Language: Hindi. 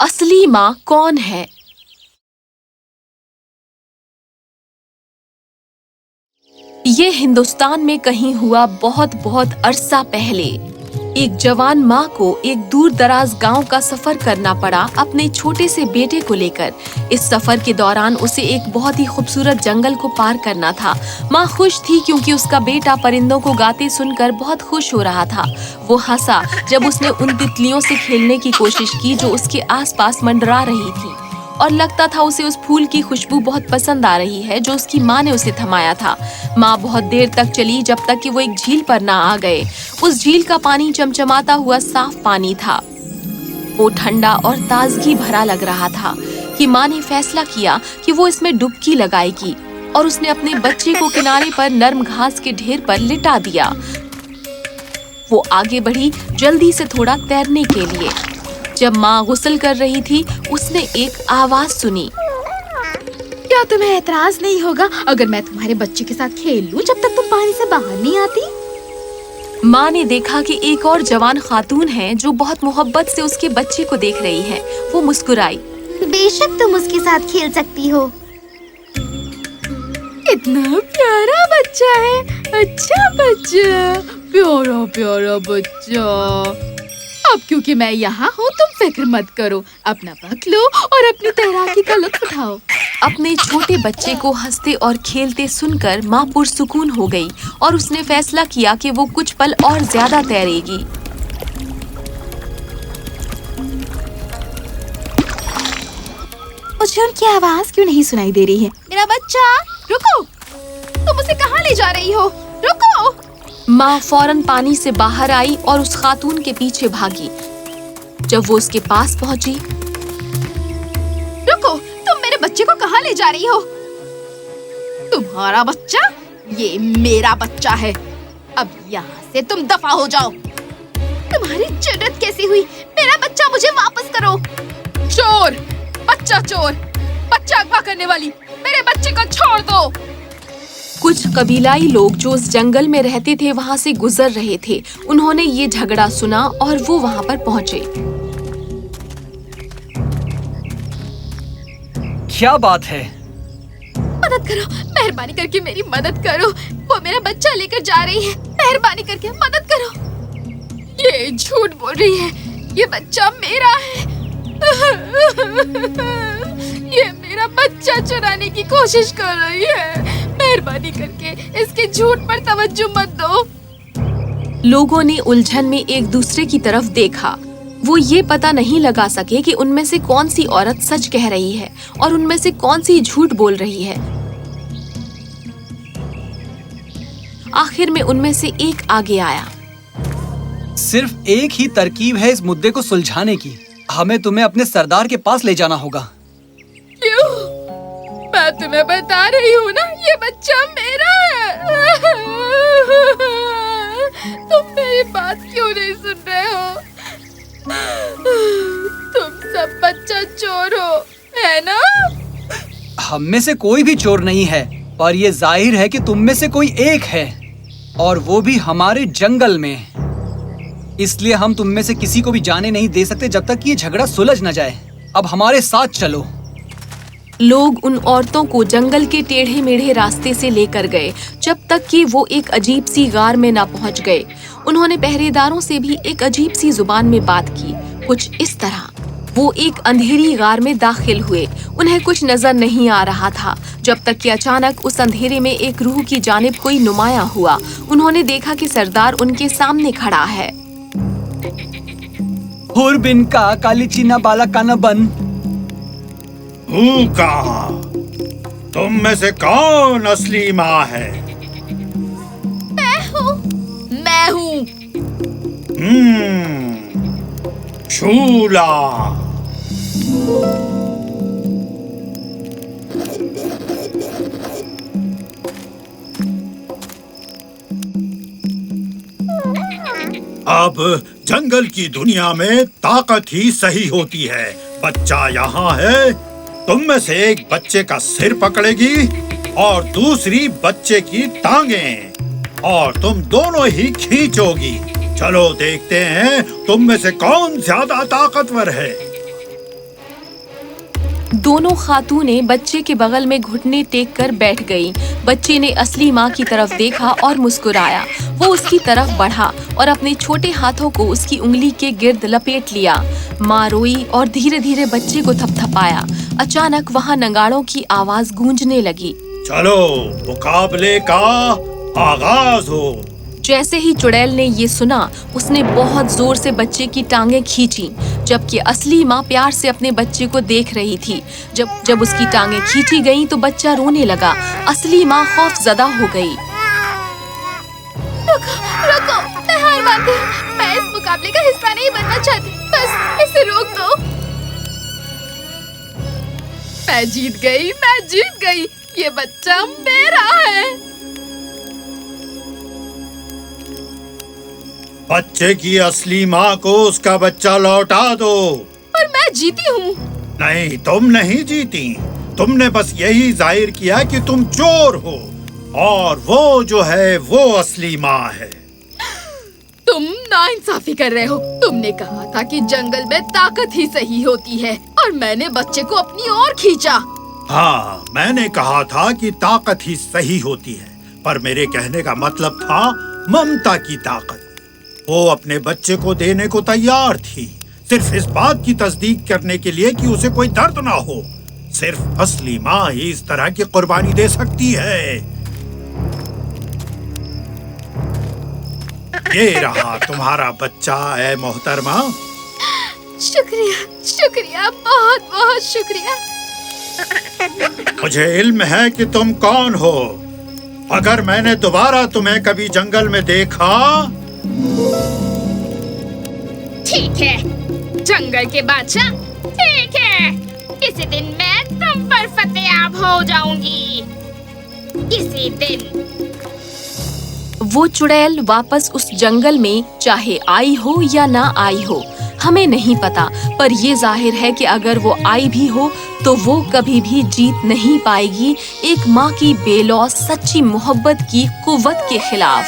असली माँ कौन है? ये हिंदुस्तान में कहीं हुआ बहुत बहुत अरसा पहले। एक जवान माँ को एक दूर दराज गांव का सफर करना पड़ा अपने छोटे से बेटे को लेकर। इस सफर के दौरान उसे एक बहुत ही खूबसूरत जंगल को पार करना था। माँ खुश थी क्योंकि उसका बेटा परिंदों को गाते सुनकर बहुत खुश हो रहा था। वो हंसा जब उसने उन तितलियों से खेलने की कोशिश की जो उसके आसपास मंडरा रही थी, और लगता था उसे उस फूल की खुशबू बहुत पसंद आ रही है जो उसकी माँ ने उसे थमाया था। माँ बहुत देर तक चली जब तक कि वो एक झील पर ना आ गए। उस झील का पानी चमचमाता हुआ साफ पानी था। वो ठंडा और ताजगी भरा लग रहा था कि माँ ने फैसला किया कि वो इसमें डुबकी लगाएगी, और उसने अपने बच्चे को किनारे पर नर्म घास के ढेर पर लिटा दिया। वो आगे बढ़ी जल्दी से थोड़ा तैरने के लिए। जब माँ गुस्ल कर रही थी उसने एक आवाज सुनी। क्या तुम्हें एतराज नहीं होगा अगर मैं तुम्हारे बच्चे के साथ खेल लूं जब तक तुम पानी से बाहर नहीं आती? माँ ने देखा कि एक और जवान खातून है जो बहुत मोहब्बत से उसके बच्चे को देख रही है। वो मुस्कुराई। बेशक तुम उसके साथ खेल सकती हो। इतना प्यारा बच्चा है, अच्छा बच्चा, प्यारा प्यारा बच्चा। अब क्योंकि मैं यहाँ हूँ तुम फिक्र मत करो, अपना वक्त लो और अपनी तैराकी का लुत्फ उठाओ। अपने छोटे बच्चे को हंसते और खेलते सुनकर माँ पुरसुकून हो गई और उसने फैसला किया कि वो कुछ पल और ज्यादा तैरेगी। मुझे उनकी आवाज क्यों नहीं सुनाई दे रही है? मेरा बच्चा, रुको! तुम उसे कहाँ ले जा रही हो? रुको! माँ फौरन पानी से बाहर आई और उस खातून के पीछे भागी। जब वो उसके पास पहुंची, रुको! तुम मेरे बच्चे को कहाँ ले जा रही हो? तुम्हारा बच्चा? ये मेरा बच्चा है। अब यहाँ से तुम दफा हो जाओ। तुम्हारी जुर्रत कैसी हुई? मेरा बच्चा मुझे वापस करो। चोर! बच्चा चोर! बच्चा अगवा करने वाली! मेरे बच्चे को छोड़ दो! कुछ कबीलाई लोग जो उस जंगल में रहते थे वहाँ से गुजर रहे थे। उन्होंने ये झगड़ा सुना और वो वहाँ पर पहुँचे। क्या बात है? मदद करो, मेहरबानी करके मेरी मदद करो। वो मेरा बच्चा लेकर जा रही है। मेहरबानी करके मदद करो। ये झूठ बोल रही है। ये बच्चा मेरा है। ये मेरा बच्चा चुराने की कोशिश कर रही है। मेहरबानी करके इसके झूठ पर तवज्जो मत दो। लोगों ने उलझन में एक दूसरे की तरफ देखा। वो ये पता नहीं लगा सके कि उनमें से कौन सी औरत सच कह रही है और उनमें से कौन सी झूठ बोल रही है। आखिर में उनमें से एक आगे आया। सिर्फ एक ही तरकीब है इस मुद्दे को सुलझाने की। हमें तुम्हें अपने सरदार के पास ले जाना होगा। क्यों? मैं तुम्हें बता रही हूँ ना, ये बच्चा मेरा है। तुम मेरी बात क्यों नहीं सुन रहे हो? तुम सब बच्चा चोर हो, है ना? हम में से कोई भी चोर नहीं है, पर ये जाहिर है कि तुम में से कोई एक है, और वो भी हमारे जंगल में। इसलिए हम तुम में से किसी को भी जाने नहीं दे सकते जब तक ये झगड़ा सुलझ न जाए। अब हमारे साथ चलो। लोग उन औरतों को जंगल के टेढ़े मेढ़े रास्ते से लेकर गए जब तक कि वो एक अजीब सी गार में ना पहुंच गए। उन्होंने पहरेदारों से भी एक अजीब सी जुबान में बात की, कुछ इस तरह। वो एक अंधेरी गार में दाखिल हुए। उन्हें कुछ नजर नहीं आ रहा था जब तक कि अचानक उस अंधेरे में एक रूह की जानिब कोई नुमाया हुआ। उन्होंने देखा कि सरदार उनके सामने खड़ा है। हुर बिन का काली चीना बाला काना बन। कहा तुम में से कौन असली माँ है? मैं हूँ। शूला। अब जंगल की दुनिया में ताकत ही सही होती है। बच्चा यहाँ है, तुम में से एक बच्चे का सिर पकड़ेगी और दूसरी बच्चे की टांगें, और तुम दोनों ही खींचोगी। चलो देखते हैं तुम में से कौन ज्यादा ताकतवर है। दोनों खातूनें बच्चे के बगल में घुटने टेक कर बैठ गईं। बच्चे ने असली माँ की तरफ देखा और मुस्कुराया। वो उसकी तरफ बढ़ा और अपने छोटे हाथों को उसकी उंगली के गिर्द लपेट लिया। माँ रोई और धीरे धीरे बच्चे को थपथपाया। अचानक वहाँ नगाड़ों की आवाज गूंजने लगी। चलो मुकाबले का आगाज हो। जैसे ही चुड़ैल ने ये सुना, उसने बहुत जोर से बच्चे की टांगें खींची, जबकि असली माँ प्यार से अपने बच्चे को देख रही थी। जब उसकी टांगें खींची गईं, तो बच्चा रोने लगा। असली माँ खौफजदा हो गई। रुको, मैं हार मानती हूँ। मैं इस मुकाबले का हिस्सा नहीं बनना चाहती। बस इसे रोक दो। मैं जीत गई। ये बच्चा मेरा है। बच्चे की असली माँ को उसका बच्चा लौटा दो। पर मैं जीती हूँ। नहीं, तुम नहीं जीती। तुमने बस यही जाहिर किया कि तुम चोर हो, और वो जो है वो असली माँ है। तुम नाइंसाफी कर रहे हो। तुमने कहा था कि जंगल में ताकत ही सही होती है, और मैंने बच्चे को अपनी ओर खींचा। हाँ, मैंने कहा था कि ताकत ही सही होती है, पर मेरे कहने का मतलब था ममता की ताकत। वो अपने बच्चे को देने को तैयार थी, सिर्फ इस बात की तस्दीक करने के लिए कि उसे कोई दर्द ना हो। सिर्फ असली माँ ही इस तरह की कुर्बानी दे सकती है। ये रहा तुम्हारा बच्चा, ऐ मोहतरमा। शुक्रिया, बहुत बहुत शुक्रिया। मुझे इल्म है कि तुम कौन हो। अगर मैंने दोबारा तुम्हें कभी जंगल में देखा। ठीक है, जंगल के बादशाह। ठीक है, किसी दिन मैं तुम पर फतेयाब हो जाऊंगी। किसी दिन। वो चुड़ैल वापस उस जंगल में चाहे आई हो या ना आई हो, हमें नहीं पता, पर ये जाहिर है कि अगर वो आई भी हो तो वो कभी भी जीत नहीं पाएगी एक माँ की बेलौस सच्ची मोहब्बत की कुव्वत के खिलाफ।